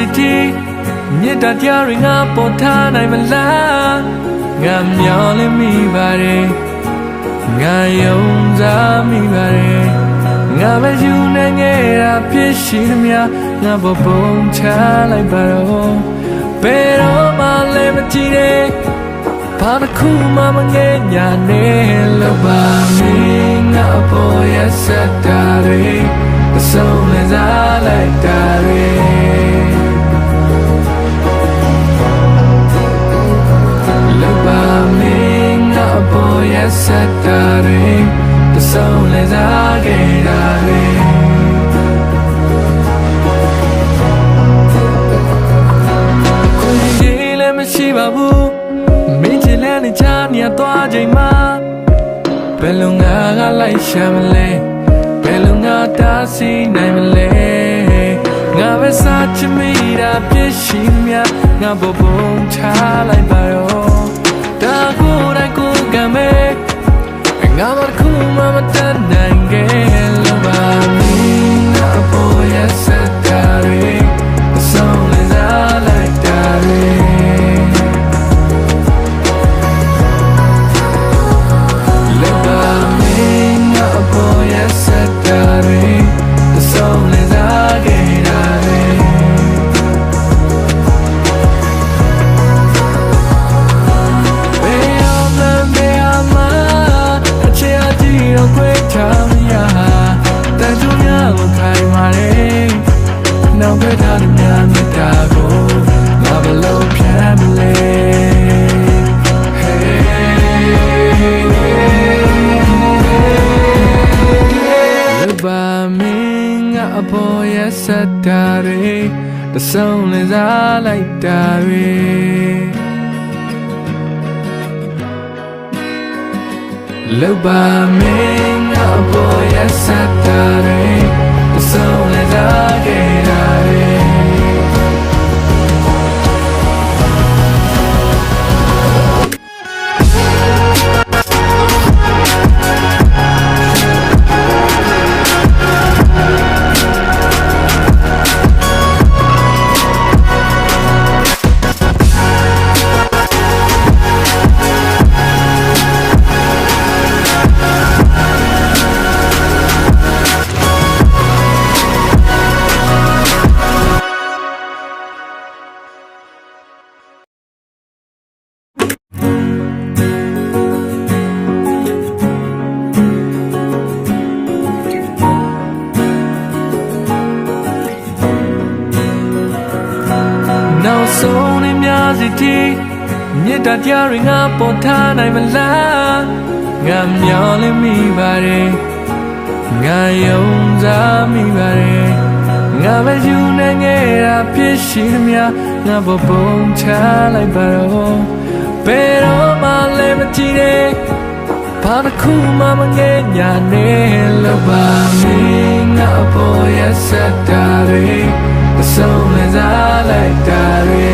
စီတီမြစ်တာတရားတွေငါပေါ်ထားနိုင်မလားငါမျောလင်းမိပါတယ်ငါယုံစားမိပါတယ်ငါပဲယူနေငယ်တာဖြစ်ရှိသမျှငါပေါ်ပုံချလိုက်ပါတော့ဘယ်တော့မှလည်းမကြည့်နဲ့ဘာတစ်ခုမှမငဲ့ညာနဲ့လောက်ပါမင်းငါပေါ်ရစတာတွေအဆုံးလည်းစားလိုက်တာတွေလောက်ပါမင်းငါပေါ်ရစတာတွေအဆုံးလည်းစားခဲ့တာတွေကိုကြီးလည်းမရှိပါဘူးမင်းချစ်လည်းနေချာနေသွားချိန်မှာဘယ်လိုငါကလိုက်ရှာမလဲဘယ်လိုငါတားဆီးနိုင်မလဲငါပဲစားချင်မိတာပြည့်ရှိမြငါပေါ်ပုံချလိုက်ပါတော့ဒါကိုယ်တိုင်ကိုယ်ကမဲ့ငါမခုမှမတတ်နိုင်ခဲ့လို့ပါမင်းငါပေါ်ရစတာတွေအဆုံးလည်းစားလိုက်တာတွေနောက်ပဲထားတဲ့များမြတ်တာကိုငါဘလို့ဖြတ်မလဲလောက်ပါမင်းငါအပေါ်ရစတာတွေတဆုံးလည်းစားလိုက်တာတွေလောက်ပါမင်းငါအပေါ်ရစတာတွေတဆုံးလည်းစားခဲ့တာတွေနောက်ဆုံးနေများစီတီမြစ်တာတရားတွေငါပေါ်ထားနိုင်မလားငါမျောလင်းမိပါတယ်ငါယုံစားမိပါတယ်ငါပဲယူနေငယ်တာဖြစ်ရှိသမျှငါပေါ်ပုံချလိုက်ပါတော့ဘယ်တော့မှလည်းမကြည့်နဲ့ဘာတစ်ခုမှမငဲ့ညာနဲ့လောက်ပါမင်းငါပေါ်ရစတာတွေအဆုံးလည်းစားလိုက်တာတွေ